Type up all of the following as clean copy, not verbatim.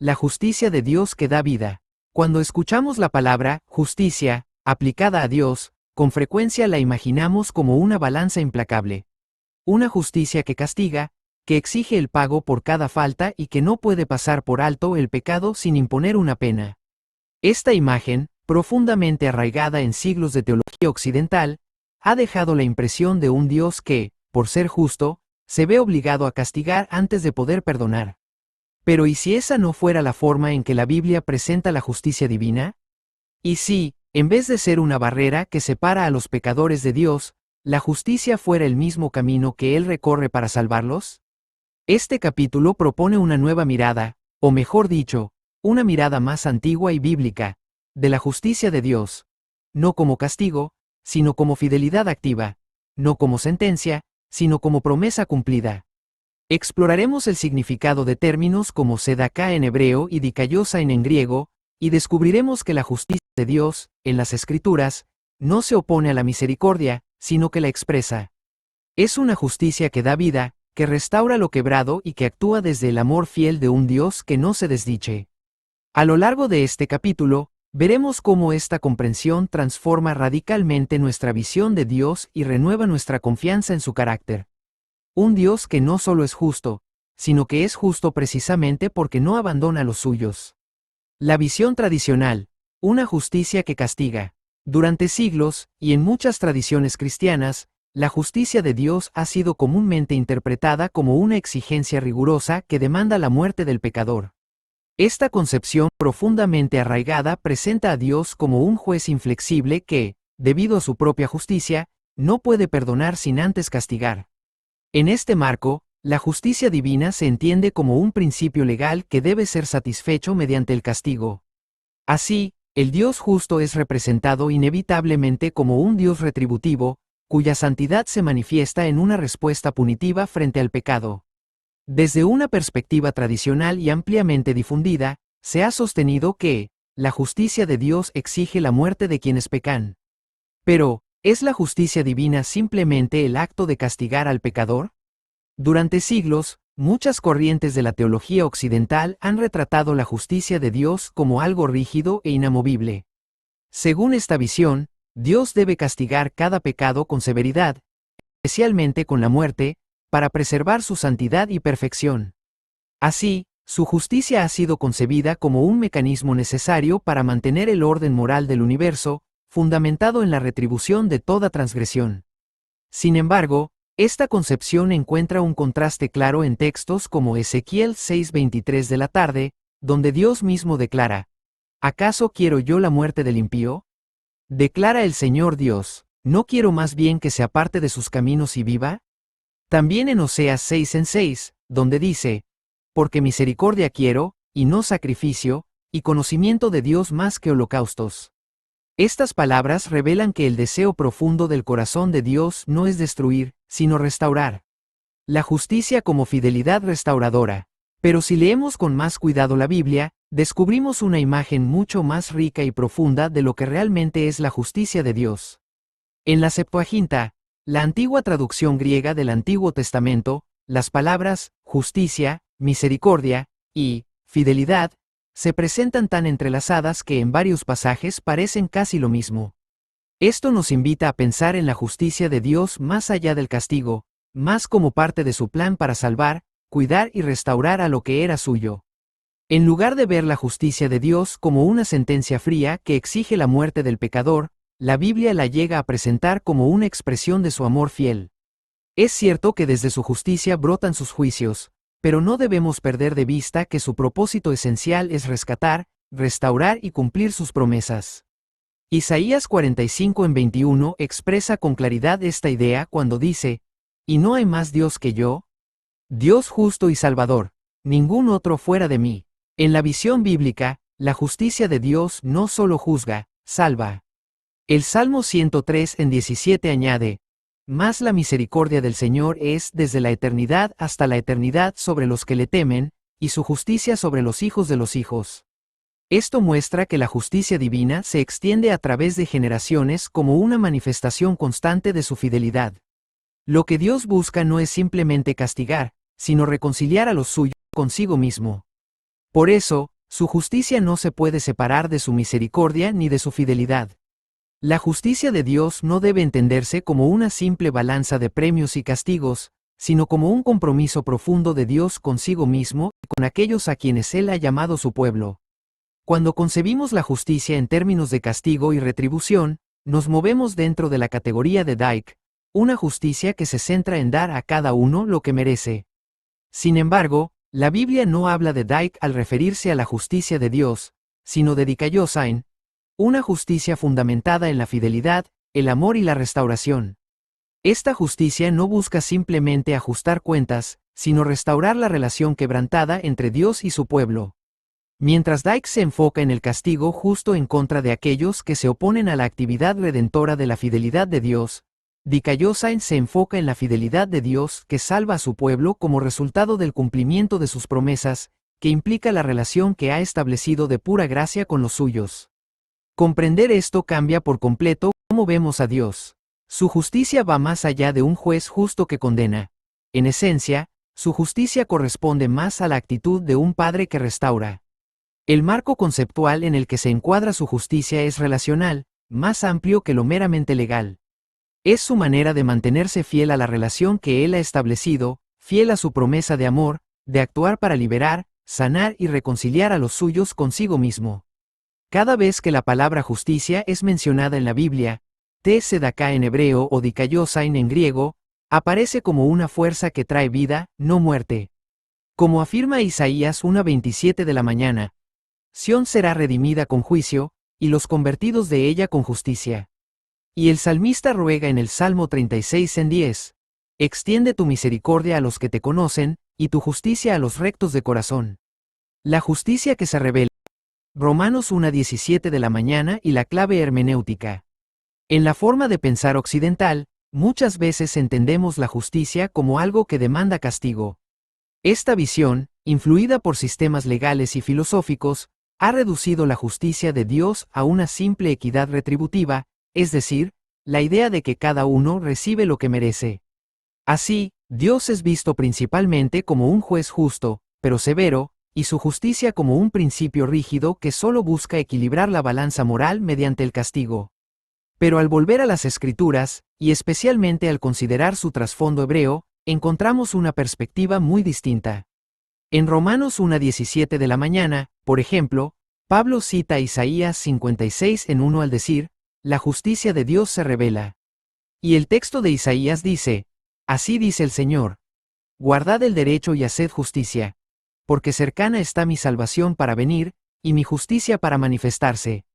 la justicia de Dios que da vida. Cuando escuchamos la palabra justicia, aplicada a Dios, con frecuencia la imaginamos como una balanza implacable. Una justicia que castiga, que exige el pago por cada falta y que no puede pasar por alto el pecado sin imponer una pena. Esta imagen, profundamente arraigada en siglos de teología occidental, ha dejado la impresión de un Dios que, por ser justo, se ve obligado a castigar antes de poder perdonar. Pero ¿y si esa no fuera la forma en que la Biblia presenta la justicia divina? ¿Y si, en vez de ser una barrera que separa a los pecadores de Dios, la justicia fuera el mismo camino que Él recorre para salvarlos? Este capítulo propone una nueva mirada, o mejor dicho, una mirada más antigua y bíblica, de la justicia de Dios, no como castigo, sino como fidelidad activa, no como sentencia, sino como promesa cumplida. Exploraremos el significado de términos como sedaká en hebreo y dikaiosa en griego, y descubriremos que la justicia de Dios, en las Escrituras, no se opone a la misericordia, sino que la expresa. Es una justicia que da vida, que restaura lo quebrado y que actúa desde el amor fiel de un Dios que no se desdiche. A lo largo de este capítulo, veremos cómo esta comprensión transforma radicalmente nuestra visión de Dios y renueva nuestra confianza en su carácter. Un Dios que no solo es justo, sino que es justo precisamente porque no abandona a los suyos. La visión tradicional, una justicia que castiga. Durante siglos, y en muchas tradiciones cristianas, la justicia de Dios ha sido comúnmente interpretada como una exigencia rigurosa que demanda la muerte del pecador. Esta concepción profundamente arraigada presenta a Dios como un juez inflexible que, debido a su propia justicia, no puede perdonar sin antes castigar. En este marco, la justicia divina se entiende como un principio legal que debe ser satisfecho mediante el castigo. Así, el Dios justo es representado inevitablemente como un Dios retributivo, cuya santidad se manifiesta en una respuesta punitiva frente al pecado. Desde una perspectiva tradicional y ampliamente difundida, se ha sostenido que la justicia de Dios exige la muerte de quienes pecan. Pero, ¿es la justicia divina simplemente el acto de castigar al pecador? Durante siglos, muchas corrientes de la teología occidental han retratado la justicia de Dios como algo rígido e inamovible. Según esta visión, Dios debe castigar cada pecado con severidad, especialmente con la muerte, para preservar su santidad y perfección. Así, su justicia ha sido concebida como un mecanismo necesario para mantener el orden moral del universo, fundamentado en la retribución de toda transgresión. Sin embargo, esta concepción encuentra un contraste claro en textos como Ezequiel 6:23 de la tarde, donde Dios mismo declara: ¿acaso quiero yo la muerte del impío? Declara el Señor Dios, ¿no quiero más bien que se aparte de sus caminos y viva? También en Oseas 6:6, donde dice: porque misericordia quiero, y no sacrificio, y conocimiento de Dios más que holocaustos. Estas palabras revelan que el deseo profundo del corazón de Dios no es destruir, sino restaurar. La justicia como fidelidad restauradora. Pero si leemos con más cuidado la Biblia, descubrimos una imagen mucho más rica y profunda de lo que realmente es la justicia de Dios. En la Septuaginta, la antigua traducción griega del Antiguo Testamento, las palabras justicia, misericordia y fidelidad se presentan tan entrelazadas que en varios pasajes parecen casi lo mismo. Esto nos invita a pensar en la justicia de Dios más allá del castigo, más como parte de su plan para salvar, cuidar y restaurar a lo que era suyo. En lugar de ver la justicia de Dios como una sentencia fría que exige la muerte del pecador, la Biblia la llega a presentar como una expresión de su amor fiel. Es cierto que desde su justicia brotan sus juicios, pero no debemos perder de vista que su propósito esencial es rescatar, restaurar y cumplir sus promesas. Isaías 45:21 expresa con claridad esta idea cuando dice: ¿y no hay más Dios que yo? Dios justo y salvador, ningún otro fuera de mí. En la visión bíblica, la justicia de Dios no solo juzga, salva. El Salmo 103:17 añade: mas la misericordia del Señor es desde la eternidad hasta la eternidad sobre los que le temen, y su justicia sobre los hijos de los hijos. Esto muestra que la justicia divina se extiende a través de generaciones como una manifestación constante de su fidelidad. Lo que Dios busca no es simplemente castigar, sino reconciliar a los suyos consigo mismo. Por eso, Su justicia no se puede separar de su misericordia ni de su fidelidad. La justicia de Dios no debe entenderse como una simple balanza de premios y castigos, sino como un compromiso profundo de Dios consigo mismo y con aquellos a quienes Él ha llamado su pueblo. Cuando concebimos la justicia en términos de castigo y retribución, nos movemos dentro de la categoría de Dike, una justicia que se centra en dar a cada uno lo que merece. Sin embargo, la Biblia no habla de Dike al referirse a la justicia de Dios, sino de Dikaiosain, una justicia fundamentada en la fidelidad, el amor y la restauración. Esta justicia no busca simplemente ajustar cuentas, sino restaurar la relación quebrantada entre Dios y su pueblo. Mientras Dike se enfoca en el castigo justo en contra de aquellos que se oponen a la actividad redentora de la fidelidad de Dios, Dikaiosain se enfoca en la fidelidad de Dios que salva a su pueblo como resultado del cumplimiento de sus promesas, que implica la relación que ha establecido de pura gracia con los suyos. Comprender esto cambia por completo cómo vemos a Dios. Su justicia va más allá de un juez justo que condena. En esencia, su justicia corresponde más a la actitud de un padre que restaura. El marco conceptual en el que se encuadra su justicia es relacional, más amplio que lo meramente legal. Es su manera de mantenerse fiel a la relación que Él ha establecido, fiel a su promesa de amor, de actuar para liberar, sanar y reconciliar a los suyos consigo mismo. Cada vez que la palabra justicia es mencionada en la Biblia, Tzedaká en hebreo o Dikaiosain en griego, aparece como una fuerza que trae vida, no muerte. Como afirma Isaías 1:27 de la mañana, Sión será redimida con juicio, y los convertidos de ella con justicia. Y el salmista ruega en el Salmo 36:10, extiende tu misericordia a los que te conocen, y tu justicia a los rectos de corazón. La justicia que se revela. Romanos 1:17 de la mañana y la clave hermenéutica. En la forma de pensar occidental, muchas veces entendemos la justicia como algo que demanda castigo. Esta visión, influida por sistemas legales y filosóficos, ha reducido la justicia de Dios a una simple equidad retributiva, es decir, la idea de que cada uno recibe lo que merece. Así, Dios es visto principalmente como un juez justo, pero severo, y su justicia como un principio rígido que solo busca equilibrar la balanza moral mediante el castigo. Pero al volver a las Escrituras, y especialmente al considerar su trasfondo hebreo, encontramos una perspectiva muy distinta. En Romanos 1:17 de la mañana, por ejemplo, Pablo cita Isaías 56:1 al decir, la justicia de Dios se revela. Y el texto de Isaías dice, así dice el Señor, guardad el derecho y haced justicia, porque cercana está mi salvación para venir, y mi justicia para manifestarse.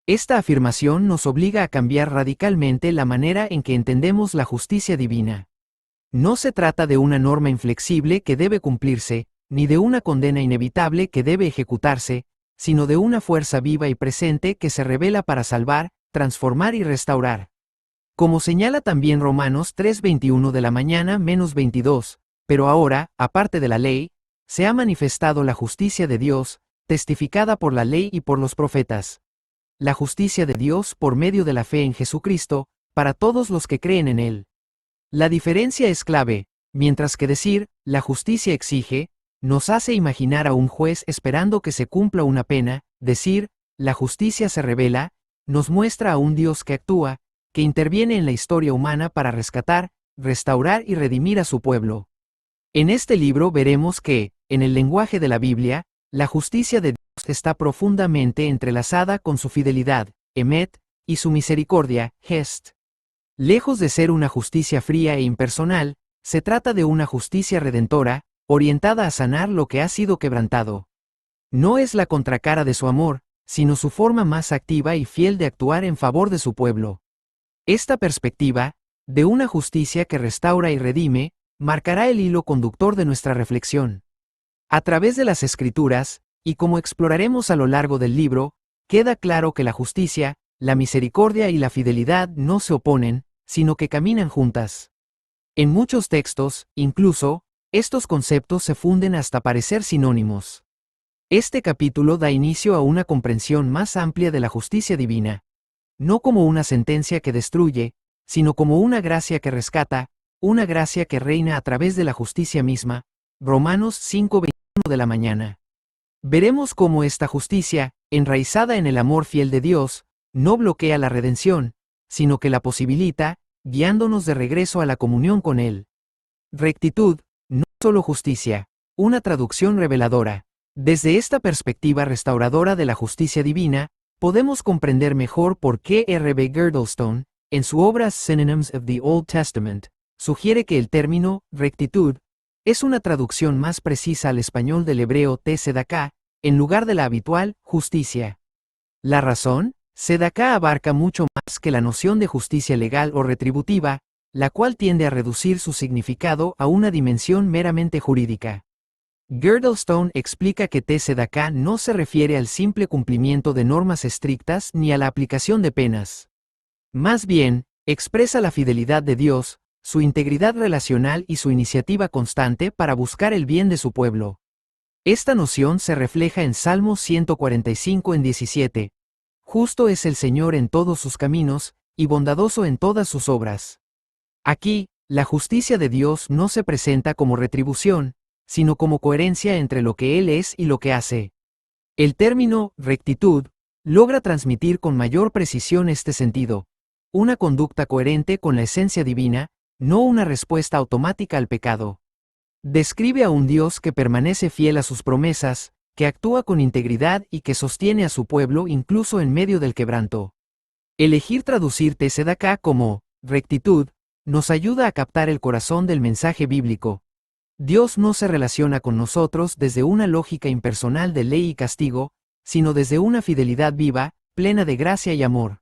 Esta afirmación nos obliga a cambiar radicalmente la manera en que entendemos la justicia divina. No se trata de una norma inflexible que debe cumplirse, ni de una condena inevitable que debe ejecutarse, sino de una fuerza viva y presente que se revela para salvar, transformar y restaurar. Como señala también Romanos 3:21 de la mañana -22, pero ahora, aparte de la ley, se ha manifestado la justicia de Dios, testificada por la ley y por los profetas. La justicia de Dios por medio de la fe en Jesucristo, para todos los que creen en Él. La diferencia es clave, mientras que decir, la justicia exige, nos hace imaginar a un juez esperando que se cumpla una pena, decir, la justicia se revela, nos muestra a un Dios que actúa, que interviene en la historia humana para rescatar, restaurar y redimir a su pueblo. En este libro veremos que, en el lenguaje de la Biblia, la justicia de Dios está profundamente entrelazada con su fidelidad, Emet, y su misericordia, Hest. Lejos de ser una justicia fría e impersonal, se trata de una justicia redentora, orientada a sanar lo que ha sido quebrantado. No es la contracara de su amor, sino su forma más activa y fiel de actuar en favor de su pueblo. Esta perspectiva, de una justicia que restaura y redime, marcará el hilo conductor de nuestra reflexión. A través de las Escrituras, y como exploraremos a lo largo del libro, queda claro que la justicia, la misericordia y la fidelidad no se oponen, sino que caminan juntas. En muchos textos, incluso, estos conceptos se funden hasta parecer sinónimos. Este capítulo da inicio a una comprensión más amplia de la justicia divina, no como una sentencia que destruye, sino como una gracia que rescata, una gracia que reina a través de la justicia misma. Romanos 5:21 de la mañana. Veremos cómo esta justicia, enraizada en el amor fiel de Dios, no bloquea la redención, sino que la posibilita, guiándonos de regreso a la comunión con Él. Rectitud, no solo justicia. Una traducción reveladora. Desde esta perspectiva restauradora de la justicia divina, podemos comprender mejor por qué R. B. Girdlestone, en su obra Synonyms of the Old Testament, sugiere que el término rectitud es una traducción más precisa al español del hebreo tzedaká, en lugar de la habitual justicia. ¿La razón? Tzedaká abarca mucho más que la noción de justicia legal o retributiva, la cual tiende a reducir su significado a una dimensión meramente jurídica. Girdlestone explica que tzedaká no se refiere al simple cumplimiento de normas estrictas ni a la aplicación de penas. Más bien, expresa la fidelidad de Dios, su integridad relacional y su iniciativa constante para buscar el bien de su pueblo. Esta noción se refleja en Salmo 145 en 17. Justo es el Señor en todos sus caminos, y bondadoso en todas sus obras. Aquí, la justicia de Dios no se presenta como retribución, sino como coherencia entre lo que Él es y lo que hace. El término rectitud logra transmitir con mayor precisión este sentido: una conducta coherente con la esencia divina, no una respuesta automática al pecado. Describe a un Dios que permanece fiel a sus promesas, que actúa con integridad y que sostiene a su pueblo incluso en medio del quebranto. Elegir traducir tzedaká como rectitud nos ayuda a captar el corazón del mensaje bíblico. Dios no se relaciona con nosotros desde una lógica impersonal de ley y castigo, sino desde una fidelidad viva, plena de gracia y amor.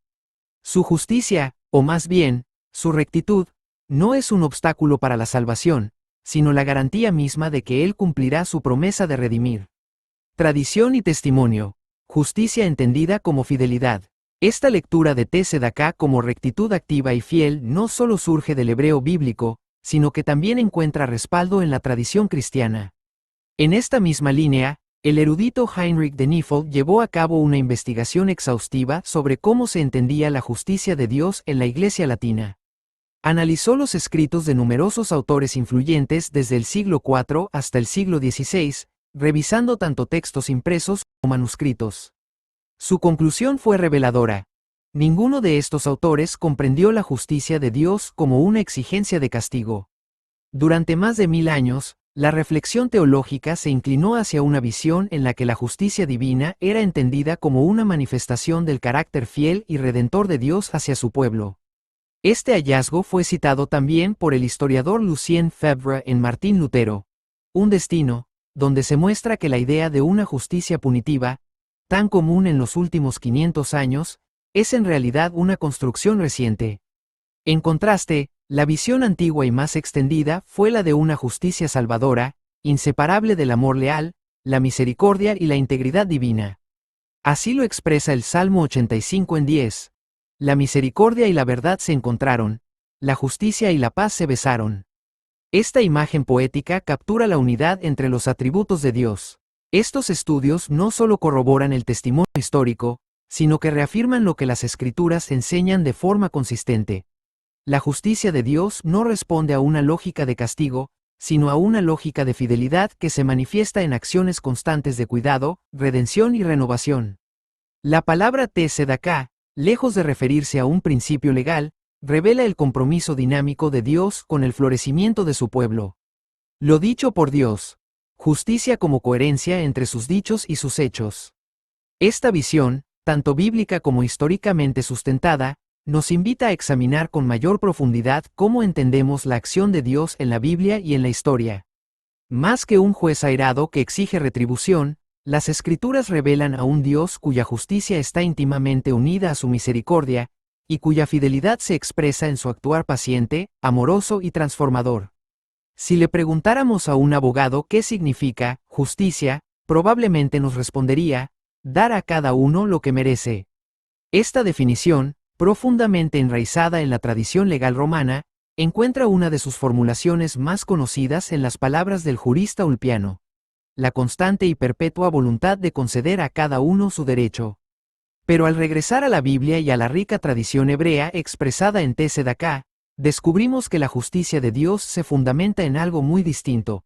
Su justicia, o más bien, su rectitud, no es un obstáculo para la salvación, sino la garantía misma de que Él cumplirá su promesa de redimir. Tradición y testimonio. Justicia entendida como fidelidad. Esta lectura de tzedaká como rectitud activa y fiel no solo surge del hebreo bíblico, sino que también encuentra respaldo en la tradición cristiana. En esta misma línea, el erudito Heinrich de Niffel llevó a cabo una investigación exhaustiva sobre cómo se entendía la justicia de Dios en la Iglesia latina. Analizó los escritos de numerosos autores influyentes desde el siglo IV hasta el siglo XVI, revisando tanto textos impresos como manuscritos. Su conclusión fue reveladora. Ninguno de estos autores comprendió la justicia de Dios como una exigencia de castigo. Durante más de 1000 años, la reflexión teológica se inclinó hacia una visión en la que la justicia divina era entendida como una manifestación del carácter fiel y redentor de Dios hacia su pueblo. Este hallazgo fue citado también por el historiador Lucien Febvre en Martín Lutero, Un destino, donde se muestra que la idea de una justicia punitiva, tan común en los últimos 500 años, es en realidad una construcción reciente. En contraste, la visión antigua y más extendida fue la de una justicia salvadora, inseparable del amor leal, la misericordia y la integridad divina. Así lo expresa el Salmo 85 en 10. La misericordia y la verdad se encontraron, la justicia y la paz se besaron. Esta imagen poética captura la unidad entre los atributos de Dios. Estos estudios no solo corroboran el testimonio histórico, sino que reafirman lo que las Escrituras enseñan de forma consistente. La justicia de Dios no responde a una lógica de castigo, sino a una lógica de fidelidad que se manifiesta en acciones constantes de cuidado, redención y renovación. La palabra tzedaká, lejos de referirse a un principio legal, revela el compromiso dinámico de Dios con el florecimiento de su pueblo. Lo dicho por Dios. Justicia como coherencia entre sus dichos y sus hechos. Esta visión, tanto bíblica como históricamente sustentada, nos invita a examinar con mayor profundidad cómo entendemos la acción de Dios en la Biblia y en la historia. Más que un juez airado que exige retribución, las Escrituras revelan a un Dios cuya justicia está íntimamente unida a su misericordia, y cuya fidelidad se expresa en su actuar paciente, amoroso y transformador. Si le preguntáramos a un abogado qué significa justicia, probablemente nos respondería: dar a cada uno lo que merece. Esta definición, profundamente enraizada en la tradición legal romana, encuentra una de sus formulaciones más conocidas en las palabras del jurista Ulpiano: la constante y perpetua voluntad de conceder a cada uno su derecho. Pero al regresar a la Biblia y a la rica tradición hebrea expresada en tzedaká, descubrimos que la justicia de Dios se fundamenta en algo muy distinto.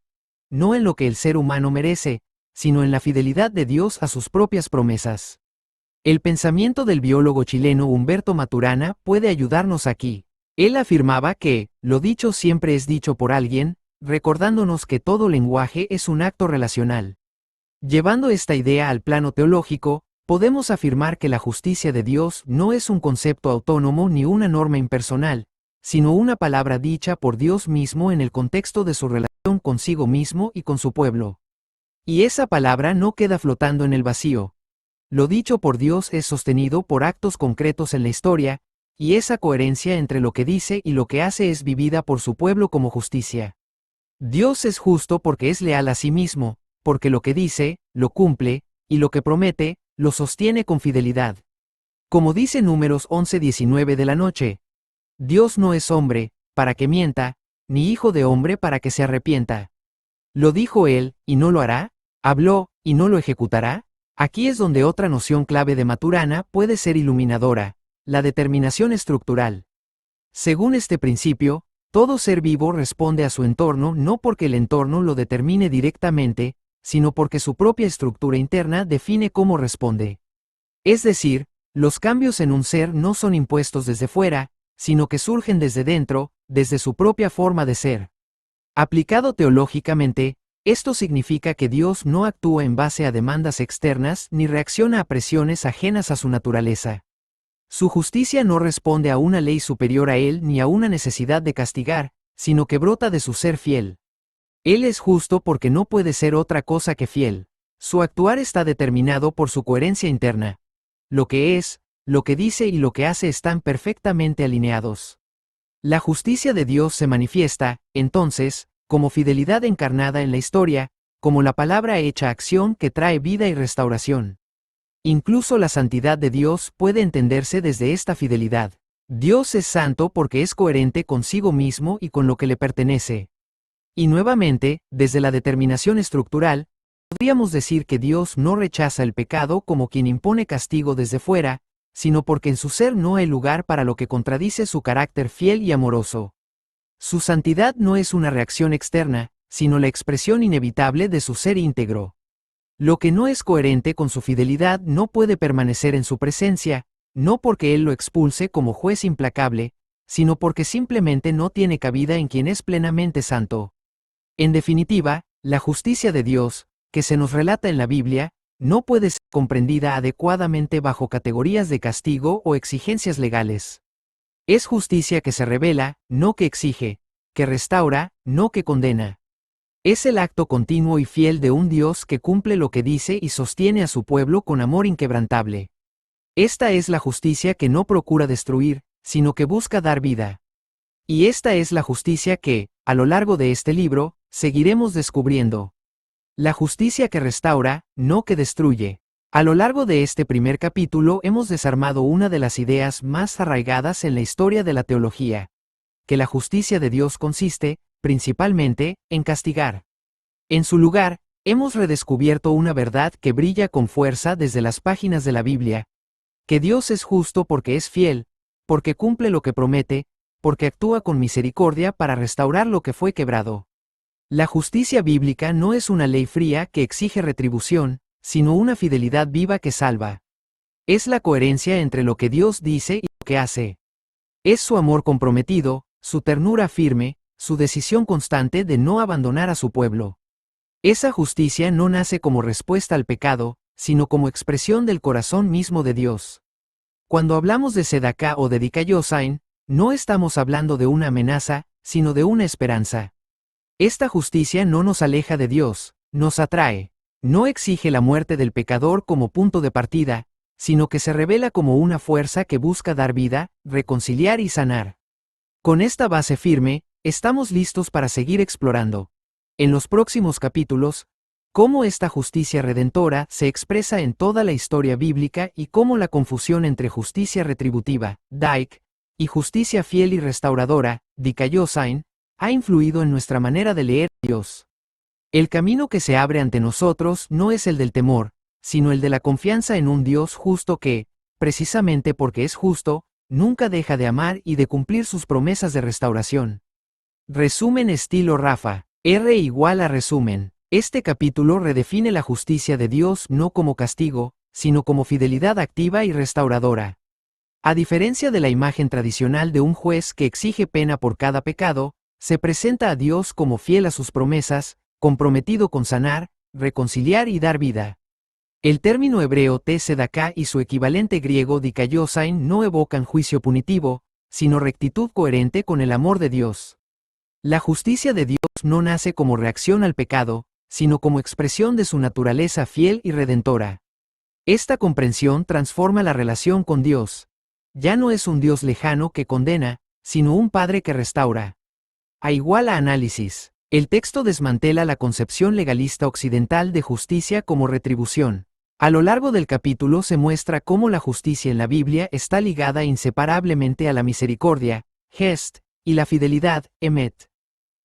No en lo que el ser humano merece, sino en la fidelidad de Dios a sus propias promesas. El pensamiento del biólogo chileno Humberto Maturana puede ayudarnos aquí. Él afirmaba que, lo dicho siempre es dicho por alguien, recordándonos que todo lenguaje es un acto relacional. Llevando esta idea al plano teológico, podemos afirmar que la justicia de Dios no es un concepto autónomo ni una norma impersonal, sino una palabra dicha por Dios mismo en el contexto de su relación consigo mismo y con su pueblo. Y esa palabra no queda flotando en el vacío. Lo dicho por Dios es sostenido por actos concretos en la historia, y esa coherencia entre lo que dice y lo que hace es vivida por su pueblo como justicia. Dios es justo porque es leal a sí mismo, porque lo que dice, lo cumple, y lo que promete, lo sostiene con fidelidad. Como dice Números 11:19 de la noche, Dios no es hombre, para que mienta, ni hijo de hombre para que se arrepienta. ¿Lo dijo él, y no lo hará? ¿Habló, y no lo ejecutará? Aquí es donde otra noción clave de Maturana puede ser iluminadora, la determinación estructural. Según este principio, todo ser vivo responde a su entorno no porque el entorno lo determine directamente, sino porque su propia estructura interna define cómo responde. Es decir, los cambios en un ser no son impuestos desde fuera, sino que surgen desde dentro, desde su propia forma de ser. Aplicado teológicamente, esto significa que Dios no actúa en base a demandas externas ni reacciona a presiones ajenas a su naturaleza. Su justicia no responde a una ley superior a él ni a una necesidad de castigar, sino que brota de su ser fiel. Él es justo porque no puede ser otra cosa que fiel. Su actuar está determinado por su coherencia interna. Lo que es, lo que dice y lo que hace están perfectamente alineados. La justicia de Dios se manifiesta, entonces, como fidelidad encarnada en la historia, como la palabra hecha acción que trae vida y restauración. Incluso la santidad de Dios puede entenderse desde esta fidelidad. Dios es santo porque es coherente consigo mismo y con lo que le pertenece. Y nuevamente, desde la determinación estructural, podríamos decir que Dios no rechaza el pecado como quien impone castigo desde fuera, sino porque en su ser no hay lugar para lo que contradice su carácter fiel y amoroso. Su santidad no es una reacción externa, sino la expresión inevitable de su ser íntegro. Lo que no es coherente con su fidelidad no puede permanecer en su presencia, no porque Él lo expulse como juez implacable, sino porque simplemente no tiene cabida en quien es plenamente santo. En definitiva, la justicia de Dios, que se nos relata en la Biblia, no puede ser comprendida adecuadamente bajo categorías de castigo o exigencias legales. Es justicia que se revela, no que exige, que restaura, no que condena. Es el acto continuo y fiel de un Dios que cumple lo que dice y sostiene a su pueblo con amor inquebrantable. Esta es la justicia que no procura destruir, sino que busca dar vida. Y esta es la justicia que, a lo largo de este libro, seguiremos descubriendo. La justicia que restaura, no que destruye. A lo largo de este primer capítulo hemos desarmado una de las ideas más arraigadas en la historia de la teología, que la justicia de Dios consiste, principalmente, en castigar. En su lugar, hemos redescubierto una verdad que brilla con fuerza desde las páginas de la Biblia, que Dios es justo porque es fiel, porque cumple lo que promete, porque actúa con misericordia para restaurar lo que fue quebrado. La justicia bíblica no es una ley fría que exige retribución, sino una fidelidad viva que salva. Es la coherencia entre lo que Dios dice y lo que hace. Es su amor comprometido, su ternura firme, su decisión constante de no abandonar a su pueblo. Esa justicia no nace como respuesta al pecado, sino como expresión del corazón mismo de Dios. Cuando hablamos de Sedaká o de Dikayosain, no estamos hablando de una amenaza, sino de una esperanza. Esta justicia no nos aleja de Dios, nos atrae. No exige la muerte del pecador como punto de partida, sino que se revela como una fuerza que busca dar vida, reconciliar y sanar. Con esta base firme, estamos listos para seguir explorando, en los próximos capítulos, cómo esta justicia redentora se expresa en toda la historia bíblica y cómo la confusión entre justicia retributiva, Daik, y justicia fiel y restauradora, Dikayosain, ha influido en nuestra manera de leer a Dios. El camino que se abre ante nosotros no es el del temor, sino el de la confianza en un Dios justo que, precisamente porque es justo, nunca deja de amar y de cumplir sus promesas de restauración. Resumen estilo Rafa. R = resumen. Este capítulo redefine la justicia de Dios no como castigo, sino como fidelidad activa y restauradora. A diferencia de la imagen tradicional de un juez que exige pena por cada pecado, se presenta a Dios como fiel a sus promesas, comprometido con sanar, reconciliar y dar vida. El término hebreo tzedaká y su equivalente griego dikaiosain no evocan juicio punitivo, sino rectitud coherente con el amor de Dios. La justicia de Dios no nace como reacción al pecado, sino como expresión de su naturaleza fiel y redentora. Esta comprensión transforma la relación con Dios. Ya no es un Dios lejano que condena, sino un Padre que restaura. A igual a análisis, el texto desmantela la concepción legalista occidental de justicia como retribución. A lo largo del capítulo se muestra cómo la justicia en la Biblia está ligada inseparablemente a la misericordia, Hest, y la fidelidad, Emet.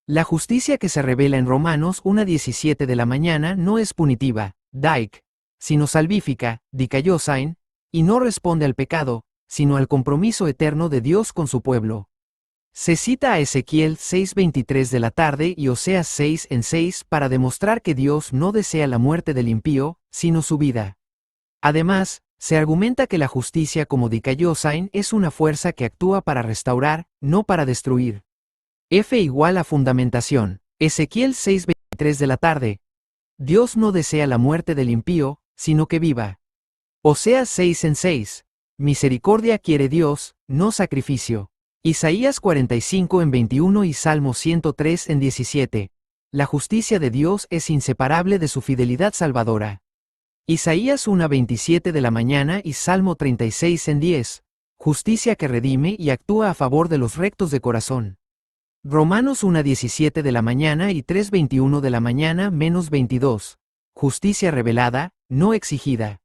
La justicia que se revela en Romanos 1:17 de la mañana no es punitiva, Daik, sino salvífica, Dikaiosain, y no responde al pecado, sino al compromiso eterno de Dios con su pueblo. Se cita a Ezequiel 6:23 de la tarde y Oseas 6:6 para demostrar que Dios no desea la muerte del impío, sino su vida. Además, se argumenta que la justicia como Dikaiosain es una fuerza que actúa para restaurar, no para destruir. F igual a fundamentación. Ezequiel 6:23 de la tarde. Dios no desea la muerte del impío, sino que viva. Oseas 6:6. Misericordia quiere Dios, no sacrificio. Isaías 45:21 y Salmo 103:17. La justicia de Dios es inseparable de su fidelidad salvadora. Isaías 1:27 de la mañana y Salmo 36:10. Justicia que redime y actúa a favor de los rectos de corazón. Romanos 1:17 de la mañana y 3:21 de la mañana menos 22. Justicia revelada, no exigida.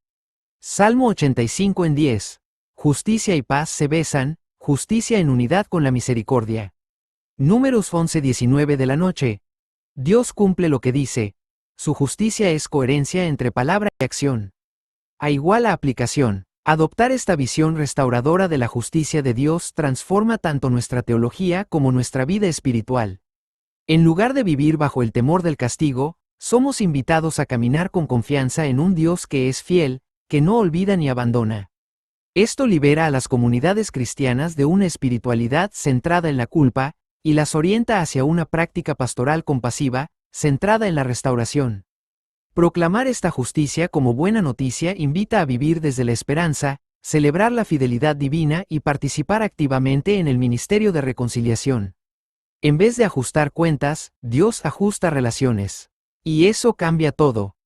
Salmo 85:10. Justicia y paz se besan, justicia en unidad con la misericordia. Números 11:19 de la noche. Dios cumple lo que dice. Su justicia es coherencia entre palabra y acción. A igual a aplicación, adoptar esta visión restauradora de la justicia de Dios transforma tanto nuestra teología como nuestra vida espiritual. En lugar de vivir bajo el temor del castigo, somos invitados a caminar con confianza en un Dios que es fiel, que no olvida ni abandona. Esto libera a las comunidades cristianas de una espiritualidad centrada en la culpa, y las orienta hacia una práctica pastoral compasiva, centrada en la restauración. Proclamar esta justicia como buena noticia invita a vivir desde la esperanza, celebrar la fidelidad divina y participar activamente en el ministerio de reconciliación. En vez de ajustar cuentas, Dios ajusta relaciones. Y eso cambia todo.